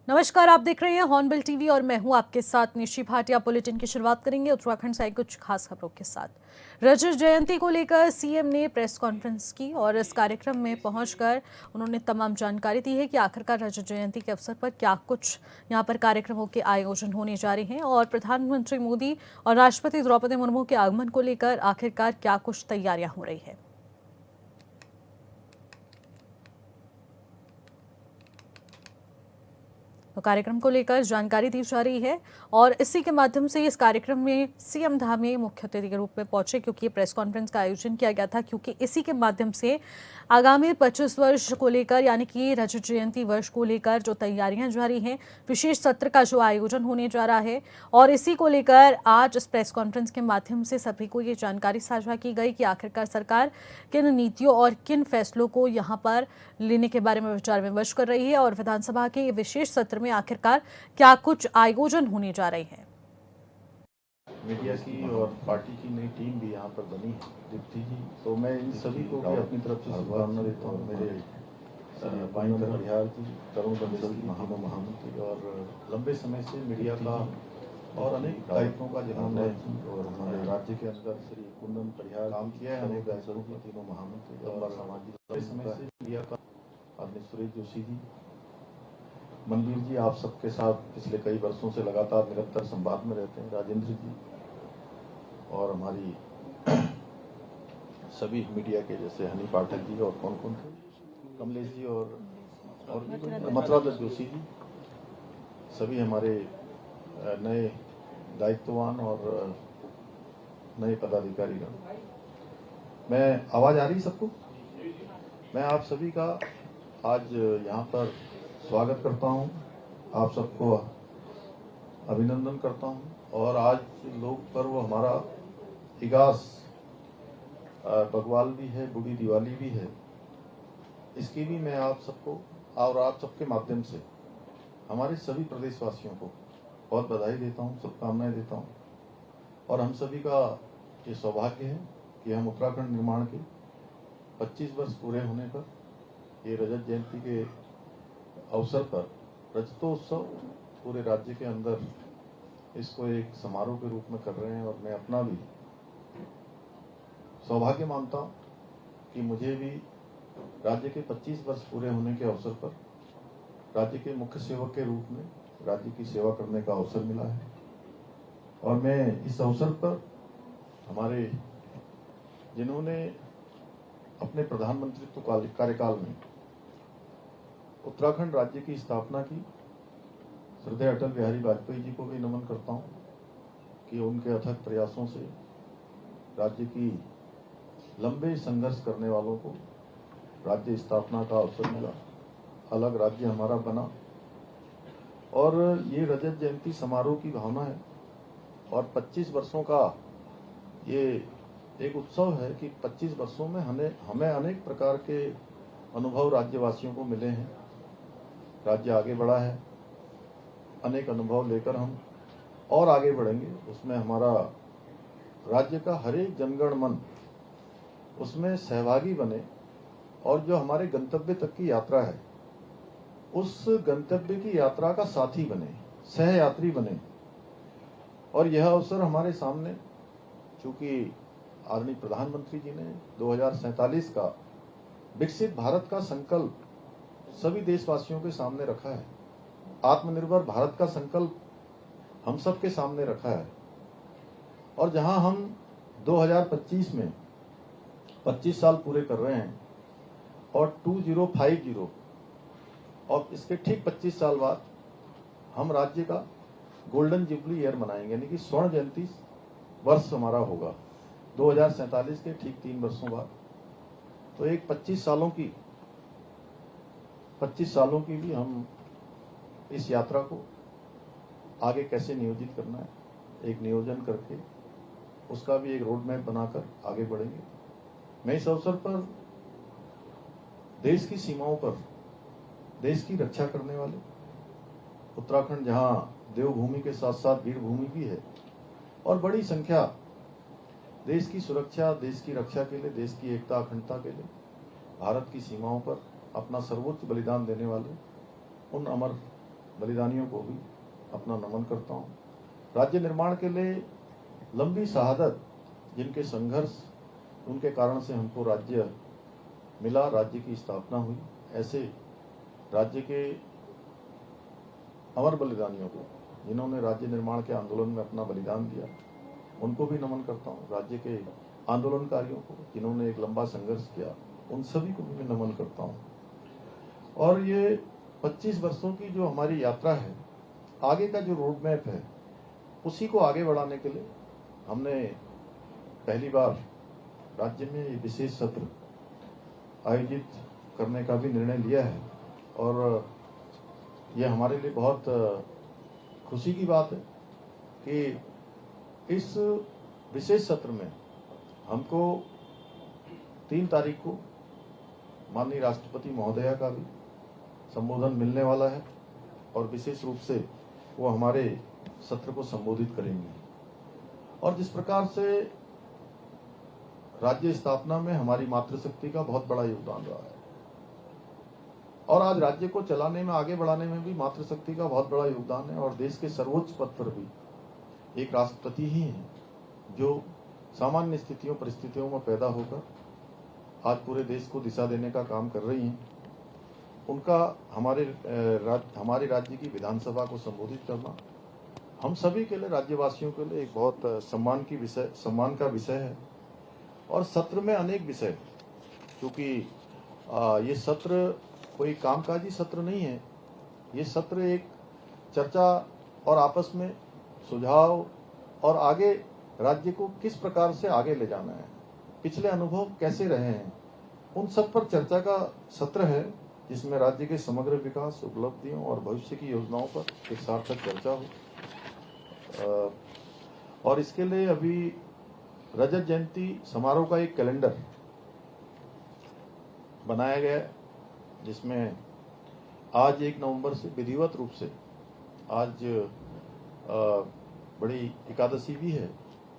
नमस्कार, आप देख रहे हैं हॉर्नबिल टीवी और मैं हूं आपके साथ निशी भाटिया। बुलेटिन की शुरुआत करेंगे उत्तराखंड से कुछ खास खबरों के साथ। रजत जयंती को लेकर सीएम ने प्रेस कॉन्फ्रेंस की और इस कार्यक्रम में पहुंचकर उन्होंने तमाम जानकारी दी है कि आखिरकार रजत जयंती के अवसर पर क्या कुछ यहां पर कार्यक्रमों के आयोजन होने जा रहे हैं और प्रधानमंत्री मोदी और राष्ट्रपति द्रौपदी मुर्मू के आगमन को लेकर आखिरकार क्या कुछ तैयारियां हो रही है। तो कार्यक्रम को लेकर जानकारी दी जा रही है और इसी के माध्यम से इस कार्यक्रम में सीएम धामी मुख्य अतिथि के रूप में पहुंचे, क्योंकि प्रेस कॉन्फ्रेंस का आयोजन किया गया था क्योंकि इसी के माध्यम से आगामी 25 वर्ष को लेकर यानी कि रजत जयंती वर्ष को लेकर जो तैयारियां जारी हैं, विशेष सत्र का जो आयोजन होने जा रहा है और इसी को लेकर आज इस प्रेस कॉन्फ्रेंस के माध्यम से सभी को ये जानकारी साझा की गई कि आखिरकार सरकार किन नीतियों और किन फैसलों को यहाँ पर लेने के बारे में विचार विमर्श कर रही है और विधानसभा के विशेष सत्र में आखिरकार क्या कुछ आयोजन होने जा रहे हैं। मीडिया की और पार्टी की नई टीम भी यहाँ पर बनी है दीप्ति जी, तो मैं इन सभी को भी अपनी तरफ से शुभकामना देता हूँ। मेरे बाइंदर बिहार जी, तरुण बंसल जी, महामंत्री और लंबे समय से मीडिया का और अनेक दायित्वों का जिन्होंने और हमारे राज्य के अंदर श्री कुंदन परिहार काम किया है, अनेक दायित्वों के तीनों महामंत्री और सामाजिक लंबे समय से मीडिया का आदरणीय सुरेश जोशी जी, मनवीर जी, आप सबके साथ पिछले कई वर्षों से लगातार निरंतर संवाद में रहते हैं, राजेंद्र जी और हमारी सभी मीडिया के जैसे हनी पाठक जी और कौन कौन थे, कमलेश जी और मथुरादत्त जोशी जी, सभी हमारे नए दायित्ववान और नए पदाधिकारीगण। मैं आवाज आ रही सबको? मैं आप सभी का आज यहाँ पर स्वागत करता हूँ, आप सबको अभिनंदन करता हूँ और आज लोक पर्व हमारा इगास बग्वाल भी है, बूढ़ी दिवाली भी है, इसकी भी मैं आप सबको और आप सबके माध्यम से हमारे सभी प्रदेशवासियों को बहुत बधाई देता हूँ, शुभकामनाएं देता हूँ। और हम सभी का ये सौभाग्य है कि हम उत्तराखंड निर्माण के 25 वर्ष पूरे होने पर ये रजत जयंती के अवसर पर रजतोत्सव पूरे राज्य के अंदर इसको एक समारोह के रूप में कर रहे हैं और मैं अपना भी सौभाग्य मानता हूं कि मुझे भी राज्य के 25 वर्ष पूरे होने के अवसर पर राज्य के मुख्य सेवक के रूप में राज्य की सेवा करने का अवसर मिला है। और मैं इस अवसर पर हमारे जिन्होंने अपने प्रधानमंत्रित्व कार्यकाल में उत्तराखंड राज्य की स्थापना की, श्रद्धेय अटल बिहारी वाजपेयी जी को भी नमन करता हूं कि उनके अथक प्रयासों से राज्य की लंबे संघर्ष करने वालों को राज्य स्थापना का अवसर मिला, अलग राज्य हमारा बना। और ये रजत जयंती समारोह की भावना है और 25 वर्षों का ये एक उत्सव है कि 25 वर्षों में हमें अनेक प्रकार के अनुभव राज्यवासियों को मिले हैं। राज्य आगे बढ़ा है, अनेक अनुभव लेकर हम और आगे बढ़ेंगे। उसमें हमारा राज्य का हर एक जनगण मन उसमें सहभागी बने और जो हमारे गंतव्य तक की यात्रा है उस गंतव्य की यात्रा का साथी बने, सहयात्री बने। और यह अवसर हमारे सामने, चूंकि आदरणीय प्रधानमंत्री जी ने 2047 का विकसित भारत का संकल्प सभी देशवासियों के सामने रखा है, आत्मनिर्भर भारत का संकल्प हम सबके सामने रखा है। और जहां हम 2025 में 25 साल पूरे कर रहे हैं और 2050 और इसके ठीक 25 साल बाद हम राज्य का गोल्डन जुबली ईयर मनाएंगे, यानी कि स्वर्ण जयंती वर्ष हमारा होगा 2047 के ठीक 3 वर्षों बाद। तो एक 25 सालों की भी हम इस यात्रा को आगे कैसे नियोजित करना है, एक नियोजन करके उसका भी एक रोड मैप बनाकर आगे बढ़ेंगे। मैं इस अवसर पर देश की सीमाओं पर देश की रक्षा करने वाले उत्तराखंड, जहां देवभूमि के साथ साथ वीर भूमि भी है और बड़ी संख्या देश की सुरक्षा, देश की रक्षा के लिए, देश की एकता अखंडता के लिए भारत की सीमाओं पर अपना सर्वोच्च बलिदान देने वाले उन अमर बलिदानियों को भी अपना नमन करता हूँ। राज्य निर्माण के लिए लंबी शहादत, जिनके संघर्ष, उनके कारण से हमको राज्य मिला, राज्य की स्थापना हुई, ऐसे राज्य के अमर बलिदानियों को, जिन्होंने राज्य निर्माण के आंदोलन में अपना बलिदान दिया, उनको भी नमन करता हूँ। राज्य के आंदोलनकारियों को, जिन्होंने एक लंबा संघर्ष किया, उन सभी को भी मैं नमन करता हूँ। और ये 25 वर्षों की जो हमारी यात्रा है, आगे का जो रोड मैप है, उसी को आगे बढ़ाने के लिए हमने पहली बार राज्य में विशेष सत्र आयोजित करने का भी निर्णय लिया है। और ये हमारे लिए बहुत खुशी की बात है कि इस विशेष सत्र में हमको 3 तारीख को माननीय राष्ट्रपति महोदया का भी संबोधन मिलने वाला है, और विशेष रूप से वो हमारे सत्र को संबोधित करेंगे। और जिस प्रकार से राज्य स्थापना में हमारी मातृशक्ति का बहुत बड़ा योगदान रहा है, और आज राज्य को चलाने में, आगे बढ़ाने में भी मातृशक्ति का बहुत बड़ा योगदान है। और देश के सर्वोच्च पद पर भी एक राष्ट्रपति ही है जो सामान्य स्थितियों, परिस्थितियों में पैदा होकर आज पूरे देश को दिशा देने का काम कर रही हैं। उनका हमारे राज्य की विधानसभा को संबोधित करना हम सभी के लिए, राज्यवासियों के लिए एक बहुत सम्मान का विषय है। और सत्र में अनेक विषय, क्योंकि ये सत्र कोई कामकाजी सत्र नहीं है, ये सत्र एक चर्चा और आपस में सुझाव और आगे राज्य को किस प्रकार से आगे ले जाना है, पिछले अनुभव कैसे रहे हैं, उन सब पर चर्चा का सत्र है, जिसमें राज्य के समग्र विकास, उपलब्धियों और भविष्य की योजनाओं पर एक सार्थक चर्चा हो। और इसके लिए अभी रजत जयंती समारोह का एक कैलेंडर बनाया गया है, जिसमें आज 1 नवंबर से विधिवत रूप से, आज बड़ी एकादशी भी है,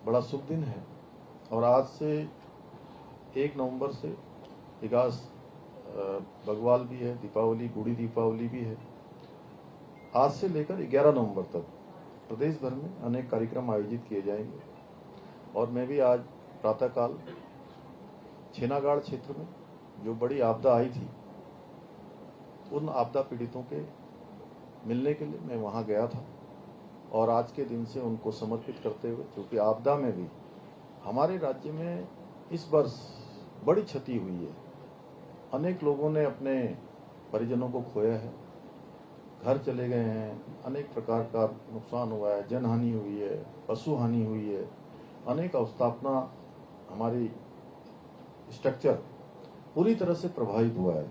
बड़ा शुभ दिन है, और आज से 1 नवंबर से विकास बग्वाल भी है, दीपावली, बूढ़ी दीपावली भी है। आज से लेकर 11 नवंबर तक प्रदेश भर में अनेक कार्यक्रम आयोजित किए जाएंगे। और मैं भी आज प्रातःकाल छेनागाड़ क्षेत्र में जो बड़ी आपदा आई थी, उन आपदा पीड़ितों के मिलने के लिए मैं वहां गया था, और आज के दिन से उनको समर्पित करते हुए, क्योंकि आपदा में भी हमारे राज्य में इस वर्ष बड़ी क्षति हुई है, अनेक लोगों ने अपने परिजनों को खोया है, घर चले गए हैं, अनेक प्रकार का नुकसान हुआ है, जनहानि हुई है, पशु हानि हुई है, अनेक अवस्थापना, हमारी स्ट्रक्चर पूरी तरह से प्रभावित हुआ है।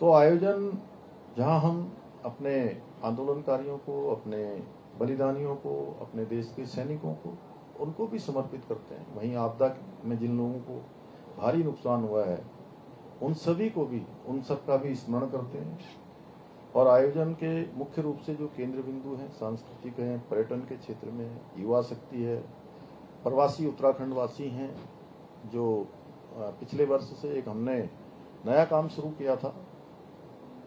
तो आयोजन, जहां हम अपने आंदोलनकारियों को, अपने बलिदानियों को, अपने देश के सैनिकों को, उनको भी समर्पित करते हैं, वहीं आपदा में जिन लोगों को भारी नुकसान हुआ है, उन सभी को भी, उन सब का भी स्मरण करते हैं। और आयोजन के मुख्य रूप से जो केंद्र बिंदु हैं, सांस्कृतिक हैं, पर्यटन के क्षेत्र में है, युवा शक्ति है, प्रवासी उत्तराखंड वासी हैं, जो पिछले वर्ष से एक हमने नया काम शुरू किया था,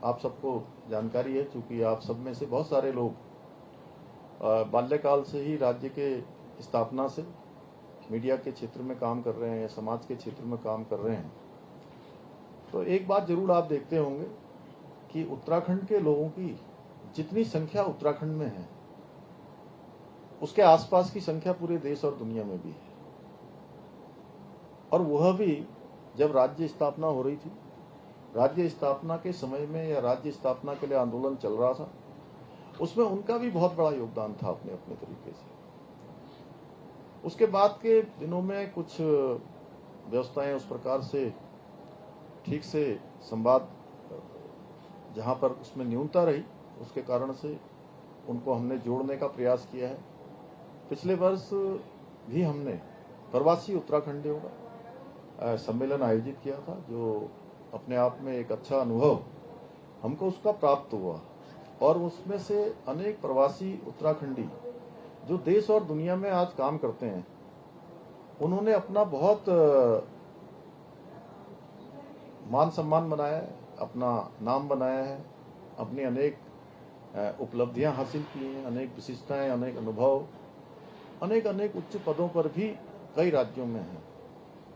आप सबको जानकारी है, क्योंकि आप सब में से बहुत सारे लोग बाल्यकाल से ही राज्य के स्थापना से मीडिया के क्षेत्र में काम कर रहे हैं, समाज के क्षेत्र में काम कर रहे हैं। तो एक बात जरूर आप देखते होंगे कि उत्तराखंड के लोगों की जितनी संख्या उत्तराखंड में है, उसके आसपास की संख्या पूरे देश और दुनिया में भी है। और वह भी जब राज्य स्थापना हो रही थी, राज्य स्थापना के समय में या राज्य स्थापना के लिए आंदोलन चल रहा था, उसमें उनका भी बहुत बड़ा योगदान था अपने अपने तरीके से। उसके बाद के दिनों में कुछ व्यवस्थाएं उस प्रकार से ठीक से संवाद जहां पर उसमें न्यूनता रही, उसके कारण से उनको हमने जोड़ने का प्रयास किया है। पिछले वर्ष भी हमने प्रवासी उत्तराखंडियों का सम्मेलन आयोजित किया था, जो अपने आप में एक अच्छा अनुभव हमको उसका प्राप्त हुआ। और उसमें से अनेक प्रवासी उत्तराखंडी जो देश और दुनिया में आज काम करते हैं, उन्होंने अपना बहुत मान सम्मान बनाया है, अपना नाम बनाया है, अपनी अनेक उपलब्धियां हासिल की हैं, अनेक विशिष्टताएं, अनेक अनुभव, अनेक उच्च पदों पर भी कई राज्यों में हैं।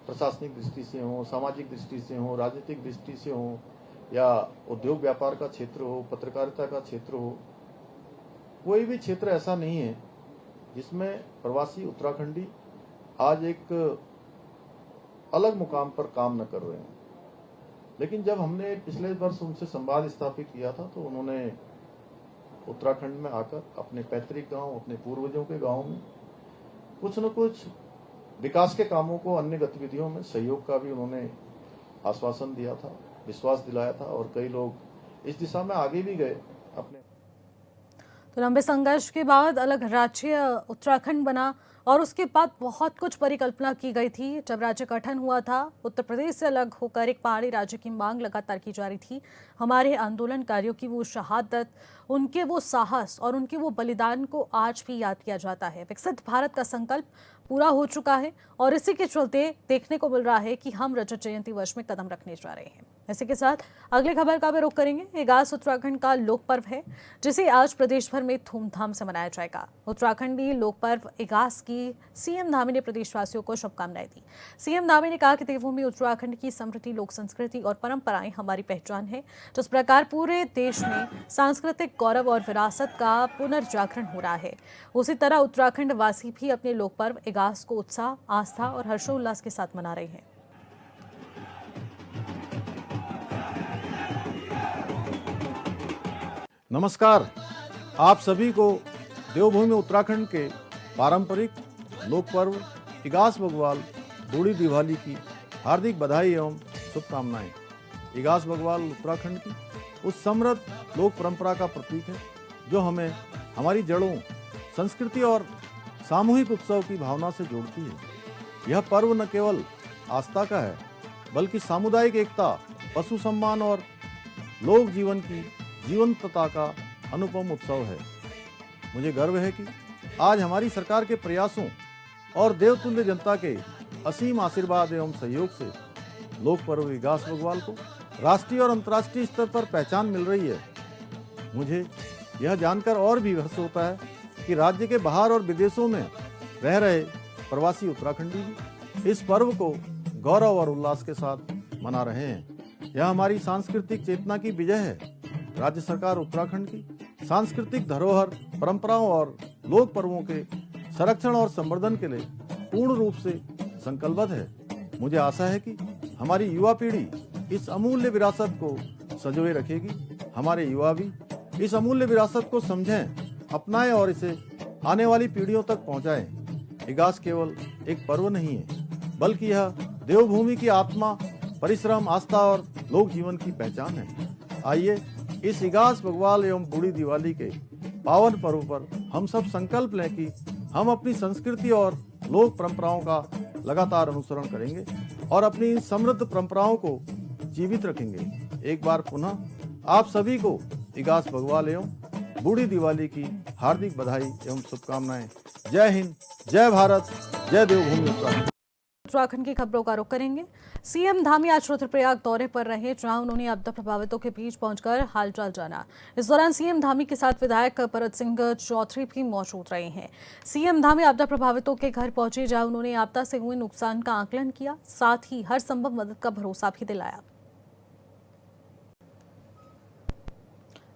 प्रशासनिक दृष्टि से हो, सामाजिक दृष्टि से हो, राजनीतिक दृष्टि से हो, या उद्योग व्यापार का क्षेत्र हो, पत्रकारिता का क्षेत्र हो, कोई भी क्षेत्र ऐसा नहीं है जिसमें प्रवासी उत्तराखंडी आज एक अलग मुकाम पर काम न कर रहे हैं। लेकिन जब हमने पिछले वर्ष उनसे संवाद स्थापित किया था तो उन्होंने उत्तराखंड में आकर अपने पैतृक गांव, अपने पूर्वजों के गांव में कुछ न कुछ विकास के कामों को, अन्य गतिविधियों में सहयोग का भी उन्होंने आश्वासन दिया था, विश्वास दिलाया था, और कई लोग इस दिशा में आगे भी गए अपने। तो लंबे संघर्ष के बाद अलग राज्य उत्तराखंड बना और उसके बाद बहुत कुछ परिकल्पना की गई थी। जब राज्य गठन हुआ था, उत्तर प्रदेश से अलग होकर एक पहाड़ी राज्य की मांग लगातार की जा रही थी। हमारे आंदोलनकारियों की वो शहादत, उनके वो साहस और उनके वो बलिदान को आज भी याद किया जाता है। विकसित भारत का संकल्प पूरा हो चुका है और इसी के चलते देखने को मिल रहा है कि हम रजत जयंती वर्ष में कदम रखने जा रहे हैं। इसी के साथ अगली खबर का भी रुख करेंगे। इगास उत्तराखंड का लोक पर्व है जिसे आज प्रदेश भर में धूमधाम से मनाया जाएगा। उत्तराखंडी लोक पर्व इगास की सीएम धामी ने प्रदेशवासियों को शुभकामनाएं दी। सीएम धामी ने कहा कि देवभूमि उत्तराखंड की समृद्धि, लोक संस्कृति और परंपराएं हमारी पहचान है। जिस प्रकार पूरे देश में सांस्कृतिक गौरव और विरासत का पुनर्जागरण हो रहा है, उसी तरह उत्तराखंड वासी भी अपने लोक पर्व इगास को उत्साह, आस्था और हर्षोल्लास के साथ मना रहे हैं। नमस्कार, आप सभी को देवभूमि उत्तराखंड के पारंपरिक लोक पर्व इगास बग्वाल बूढ़ी दिवाली की हार्दिक बधाई एवं शुभकामनाएं। इगास बग्वाल उत्तराखंड की उस समृद्ध लोक परंपरा का प्रतीक है जो हमें हमारी जड़ों, संस्कृति और सामूहिक उत्सव की भावना से जोड़ती है। यह पर्व न केवल आस्था का है बल्कि सामुदायिक एकता, पशु सम्मान और लोक जीवन की जीवंतता का अनुपम उत्सव है। मुझे गर्व है कि आज हमारी सरकार के प्रयासों और देवतुल्य जनता के असीम आशीर्वाद एवं सहयोग से लोक पर्व इगास बग्वाल को राष्ट्रीय और अंतर्राष्ट्रीय स्तर पर पहचान मिल रही है। मुझे यह जानकर और भी हर्ष होता है कि राज्य के बाहर और विदेशों में रह रहे प्रवासी उत्तराखंडी भी इस पर्व को गौरव और उल्लास के साथ मना रहे हैं। यह हमारी सांस्कृतिक चेतना की विजय है। राज्य सरकार उत्तराखंड की सांस्कृतिक धरोहर, परंपराओं और लोक पर्वों के संरक्षण और संवर्धन के लिए पूर्ण रूप से संकल्पबद्ध है। मुझे आशा है कि हमारी युवा पीढ़ी इस अमूल्य विरासत को संजोए रखेगी। हमारे युवा भी इस अमूल्य विरासत को समझें, अपनाएं और इसे आने वाली पीढ़ियों तक पहुंचाएं। इगास केवल एक पर्व नहीं है बल्कि यह देवभूमि की आत्मा, परिश्रम, आस्था और लोक जीवन की पहचान है। आइए इस इगास बग्वाल एवं बूढ़ी दिवाली के पावन पर्व पर हम सब संकल्प लें कि हम अपनी संस्कृति और लोक परंपराओं का लगातार अनुसरण करेंगे और अपनी समृद्ध परंपराओं को जीवित रखेंगे। एक बार पुनः आप सभी को इगास बग्वाल एवं बूढ़ी दिवाली की हार्दिक बधाई एवं शुभकामनाएं। जय हिंद, जय भारत, जय देवभूमि उत्तराखंड। उत्तराखंड की खबरों का रुख करेंगे। सीएम धामी आज रुद्रप्रयाग दौरे पर रहे, जहां उन्होंने आपदा प्रभावितों के बीच पहुंचकर हालचाल जाना। इस दौरान सीएम धामी के साथ विधायक परत सिंह चौधरी भी मौजूद रहे हैं। सीएम धामी आपदा प्रभावितों के घर पहुंचे, जहां उन्होंने आपदा से हुए नुकसान का आकलन किया, साथ ही हर संभव मदद का भरोसा भी दिलाया।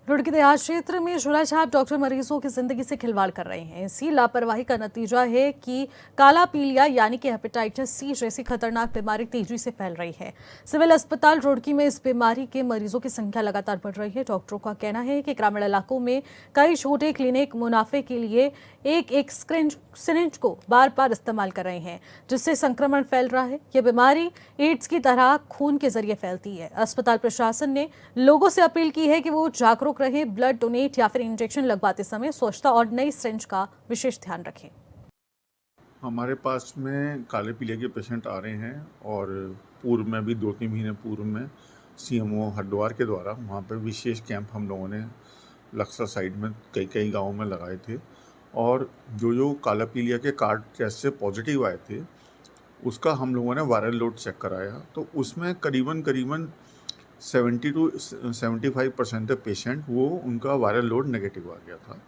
रुड़की देहात क्षेत्र में झोलाछाप डॉक्टर मरीजों की जिंदगी से खिलवाड़ कर रहे हैं। इसी लापरवाही का नतीजा है कि काला पीलिया यानी कि हेपेटाइटिस सी जैसी खतरनाक बीमारी तेजी से फैल रही है। सिविल अस्पताल रुड़की में इस बीमारी के मरीजों की संख्या लगातार बढ़ रही है। डॉक्टरों का कहना है कि ग्रामीण इलाकों में कई छोटे क्लिनिक मुनाफे के लिए एक सिरिंज को बार बार इस्तेमाल कर रहे हैं, जिससे संक्रमण फैल रहा है। यह बीमारी एड्स की तरह खून के जरिए फैलती है। अस्पताल प्रशासन ने लोगों से अपील की है कि वो जागरूक रहे, ब्लड डोनेट या फिर इंजेक्शन लगवाते समय स्वच्छता और नई सिरिंज का विशेष ध्यान रखें। हमारे पास में काले पीलिया के पेशेंट आ रहे हैं और पूर्व में भी 2-3 महीने पूर्व में सीएमओ हरिद्वार के द्वारा वहाँ पर विशेष कैंप हम लोगों ने लक्सर साइड में कई गाँवों में लगाए थे और जो काला पीलिया के कार्ड टेस्ट से पॉजिटिव आए थे उसका हम लोगों ने वायरल लोड चेक कराया तो उसमें करीबन 70-75% पेशेंट वो उनका वायरल लोड नेगेटिव आ गया था।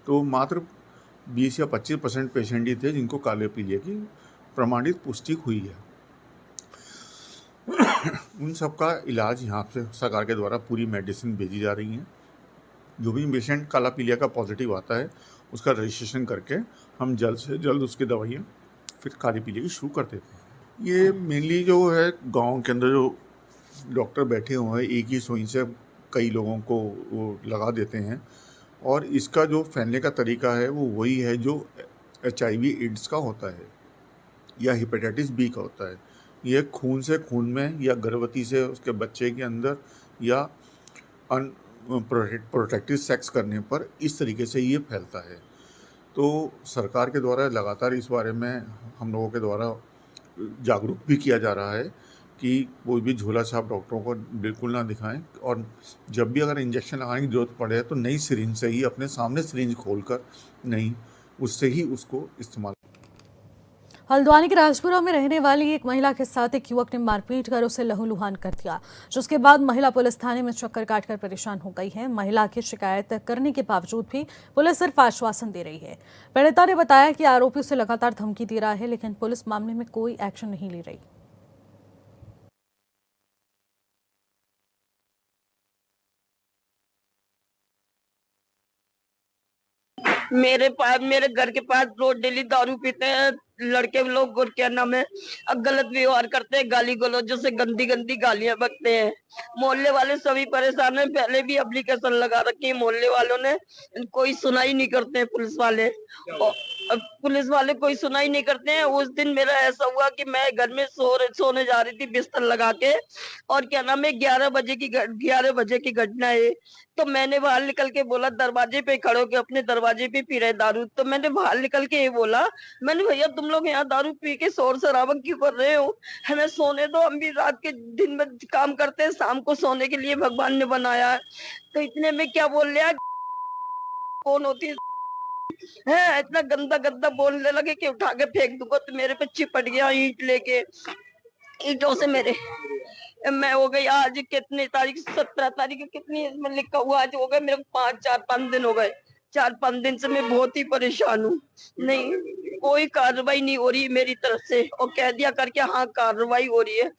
तो मात्र 20 या 25% पेशेंट ही थे जिनको काले पीलिया की प्रमाणित पुष्टि हुई है। उन सब का इलाज यहाँ से सरकार के द्वारा पूरी मेडिसिन भेजी जा रही हैं। जो भी पेशेंट काला पीलिया का पॉजिटिव आता है उसका रजिस्ट्रेशन करके हम जल्द से जल्द उसकी दवाइयाँ फिर काली पीलिया की शुरू कर देते हैं। ये मेनली जो है गांव के अंदर जो डॉक्टर बैठे हुए हैं एक ही सुई से कई लोगों को वो लगा देते हैं, और इसका जो फैलने का तरीका है वो वही है जो HIV एड्स का होता है या हेपेटाइटिस बी का होता है। ये खून से खून में या गर्भवती से उसके बच्चे के अंदर या प्रोटेक्टिव सेक्स करने पर इस तरीके से ये फैलता है। तो सरकार के द्वारा लगातार इस बारे में हम लोगों के द्वारा जागरूक भी किया जा रहा है कि कोई भी झोला छाप डॉक्टरों को बिल्कुल ना दिखाएं, और जब भी अगर इंजेक्शन लगाने की जरूरत पड़े तो नई सिरिंज से ही अपने सामने सिरिंज खोलकर नहीं उससे ही उसको इस्तेमाल। हल्द्वानी के राजपुरा में रहने वाली एक महिला के साथ एक युवक ने मारपीट कर उसे लहूलुहान कर दिया, जिसके बाद महिला पुलिस थाने में चक्कर काटकर परेशान हो गई है। महिला की शिकायत करने के बावजूद भी पुलिस सिर्फ आश्वासन दे रही है। पीड़िता ने बताया कि आरोपी उसे लगातार धमकी दे रहा है, लेकिन पुलिस मामले में कोई एक्शन नहीं ले रही। मेरे घर के पास रोज डेली दारू पीते हैं लड़के लोग, और क्या नाम है, गलत व्यवहार करते हैं, गाली गलौजों से गंदी गंदी गालियां बकते हैं। मोहल्ले वाले सभी परेशान हैं। पहले भी एप्लीकेशन लगा रखी है मोहल्ले वालों ने, कोई सुनाई नहीं करते हैं पुलिस वाले। पुलिस वाले कोई सुनाई नहीं करते हैं। उस दिन मेरा ऐसा हुआ कि मैं घर में सोने जा रही थी बिस्तर लगा के, और क्या नाम है 11 बजे की घटना है। तो मैंने बाहर निकल के बोला, दरवाजे पे खड़े होके अपने दरवाजे पे पी रहे दारू। तो मैंने बाहर निकल के ये बोला, मैंने भैया तुम लोग यहाँ दारू पी के शोर शराबा क्यों कर रहे हो, हमें सोने दो, हम भी रात के दिन में काम करते हैं, शाम को सोने के लिए भगवान ने बनाया है। तो इतने में क्या बोल लिया, कौन होती है, इतना गंदा गंदा बोलने लगे कि उठा के फेंक दूंगा। तो मेरे पे चिपट गया ईंट लेके, ईंटों से मेरे मैं हो गई। आज कितनी तारीख, 17 तारीख, कितनी इसमें लिखा हुआ, आज हो गए मेरे को 4-5 दिन हो गए। 4-5 दिन से मैं बहुत ही परेशान हूँ। नहीं, कोई कार्रवाई नहीं हो रही मेरी तरफ से, और कह दिया करके हाँ कार्रवाई हो रही है।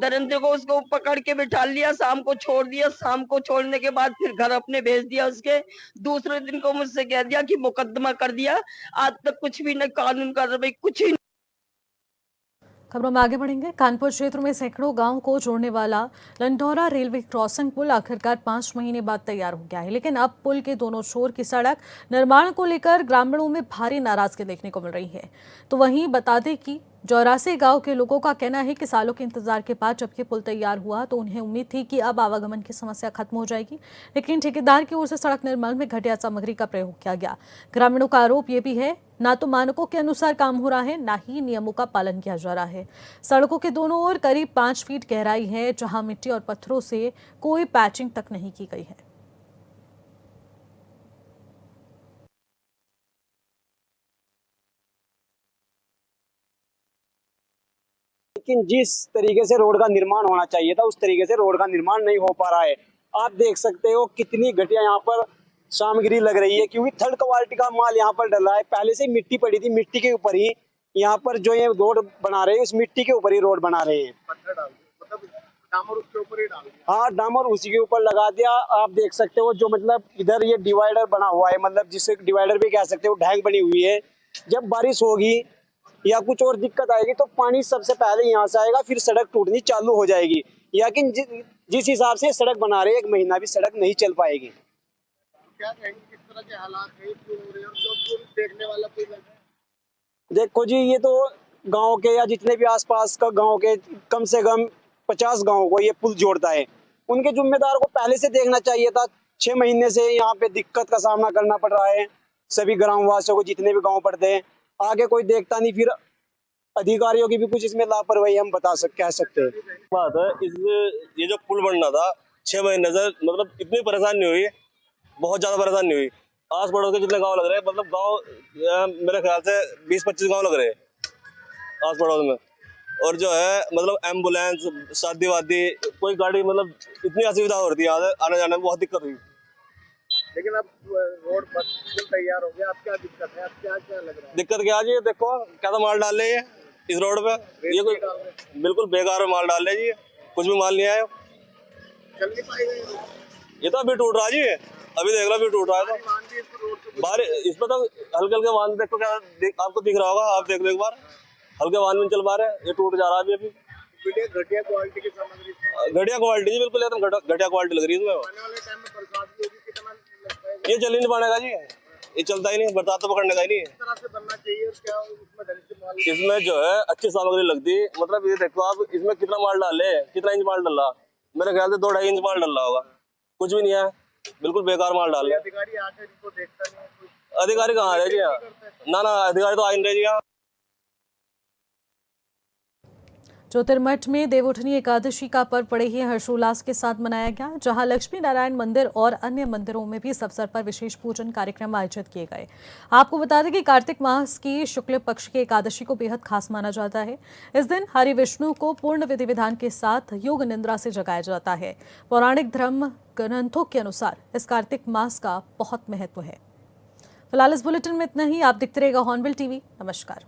दरिंदे को उसको पकड़ के बिठा लिया, शाम को छोड़ दिया, शाम को छोड़ने के बाद फिर घर अपने भेज दिया। उसके दूसरे दिन को मुझसे कह दिया कि मुकदमा कर दिया। आज तक कुछ भी नहीं, कानून कार्रवाई कुछ ही। खबरों में आगे बढ़ेंगे। कानपुर क्षेत्र में सैकड़ों गांव को जोड़ने वाला लंढौरा रेलवे क्रॉसिंग पुल आखिरकार 5 महीने बाद तैयार हो गया है, लेकिन अब पुल के दोनों छोर की सड़क निर्माण को लेकर ग्रामीणों में भारी नाराजगी देखने को मिल रही है। तो वहीं बता दें कि जौरासी गांव के लोगों का कहना है कि सालों के इंतजार के बाद जब ये पुल तैयार हुआ तो उन्हें उम्मीद थी कि अब आवागमन की समस्या खत्म हो जाएगी, लेकिन ठेकेदार की ओर से सड़क निर्माण में घटिया सामग्री का प्रयोग किया गया। ग्रामीणों का आरोप ये भी है, ना तो मानकों के अनुसार काम हो रहा है, ना ही नियमों का पालन किया जा रहा है। सड़कों के दोनों ओर करीब 5 फीट गहराई है, जहां मिट्टी और पत्थरों से कोई पैचिंग तक नहीं की गई है। लेकिन जिस तरीके से रोड का निर्माण होना चाहिए था उस तरीके से रोड का निर्माण नहीं हो पा रहा है। आप देख सकते हो कितनी घटिया यहाँ पर सामग्री लग रही है, क्योंकि थर्ड क्वालिटी का माल यहाँ पर डल रहा है। पहले से मिट्टी पड़ी थी, मिट्टी के ऊपर ही यहाँ पर जो ये रोड बना रहे हैं, इस मिट्टी के ऊपर ही रोड बना रहे हैं। डामर उसके ऊपर ही डाल दिया। हाँ, डामर उसी के ऊपर लगा दिया। आप देख सकते हो जो मतलब इधर ये डिवाइडर बना हुआ है, मतलब जिसे डिवाइडर भी कह सकते हो, ढैंग बनी हुई है। जब बारिश होगी या कुछ और दिक्कत आएगी तो पानी सबसे पहले यहाँ से आएगा, फिर सड़क टूटनी चालू हो जाएगी। लेकिन जिस हिसाब से सड़क बना रहे हैं, 1 महीना भी सड़क नहीं चल पाएगी। क्या कहेंगे, किस तरह के हालात हैं, क्यों हो रहे हैं, और जो देखने वाला कोई नहीं? देखो जी, ये तो गांव के या जितने भी आसपास का गांव के कम से कम 50 गांवों को ये पुल जोड़ता है। उनके जिम्मेदार को पहले से देखना चाहिए था। 6 महीने से यहाँ पे दिक्कत का सामना करना पड़ रहा है सभी ग्रामवासियों को, जितने भी गाँव पड़ते हैं। आगे कोई देखता नहीं, फिर अधिकारियों की भी कुछ इसमें लापरवाही हम कह सकते हैं। बात है, ये जो पुल बनना था 6 महीने से, मतलब इतनी परेशानी नहीं हुई, बहुत ज्यादा परेशानी नहीं हुई। आस पड़ोस के जितने गांव लग रहे हैं, मतलब गांव मेरे ख्याल से 20-25 गांव लग रहे हैं आस पड़ोस में। और जो है मतलब एम्बुलेंस, शादी वादी, कोई गाड़ी, मतलब इतनी असुविधा हो रही है, आने जाने में बहुत दिक्कत हुई। लेकिन अब रोड बिल्कुल तैयार हो गया, अब क्या दिक्कत है, अब क्या क्या लग रहा है? दिक्कत क्या है जी, देखो क्या तो माल डाल रहे हैं इस रोड पे, ये कोई बिल्कुल बेकार माल डाल रहे जी, कुछ भी माल नहीं आया। चल नहीं पाएगा ये रोड? ये तो अभी टूट रहा जी, अभी देख लो, अभी टूट रहा है। तो मान भी इसको रोड से बाहर इसमें तो हल्के हल्के वाहन देखो, क्या आपको दिख रहा होगा, आप देख लो एक बार, हल्के वाहन में चल पा रहे हैं, ये टूट जा रहा है अभी। घटिया क्वालिटी की सामग्री इसमें घटिया क्वालिटी जी, बिल्कुल एकदम घटिया क्वालिटी लग रही है इसमें। आने वाले टाइम में बरसात भी होगी, कितना लगता है? ये चल ही नहीं पाएगा जी, ये चलता ही नहीं, बरसात तो पकड़ने का ही नहीं है। किस तरह से बनना चाहिए और क्या इसमें ढंग से माल? इसमें जो है अच्छी सामग्री लगती है, मतलब ये देखो आप, इसमें कितना माल डाले, कितना इंच माल डाला, मेरे ख्याल से 2-2.5 इंच माल डाला होगा, कुछ भी नहीं है, बिल्कुल बेकार माल डाल रहे हैं। अधिकारी आके इनको देखता नहीं है कुछ? अधिकारी कहाँ रहे जी यहाँ? ना ना, अधिकारी तो आ नहीं रहे जी यहाँ। ज्योतिर्मठ में देवउठनी एकादशी का पर्व बड़े ही हर्षोल्लास के साथ मनाया गया, जहां लक्ष्मी नारायण मंदिर और अन्य मंदिरों में भी इस अवसर पर विशेष पूजन कार्यक्रम आयोजित किए गए। आपको बता दें कि कार्तिक मास की शुक्ल पक्ष की एकादशी को बेहद खास माना जाता है। इस दिन हरि विष्णु को पूर्ण विधि विधान के साथ योग निद्रा से जगाया जाता है। पौराणिक धर्म ग्रंथों के अनुसार इस कार्तिक मास का बहुत महत्व है। फिलहाल इस बुलेटिन में इतना ही। आप देखते रहिएगा हॉर्नबिल टीवी। नमस्कार।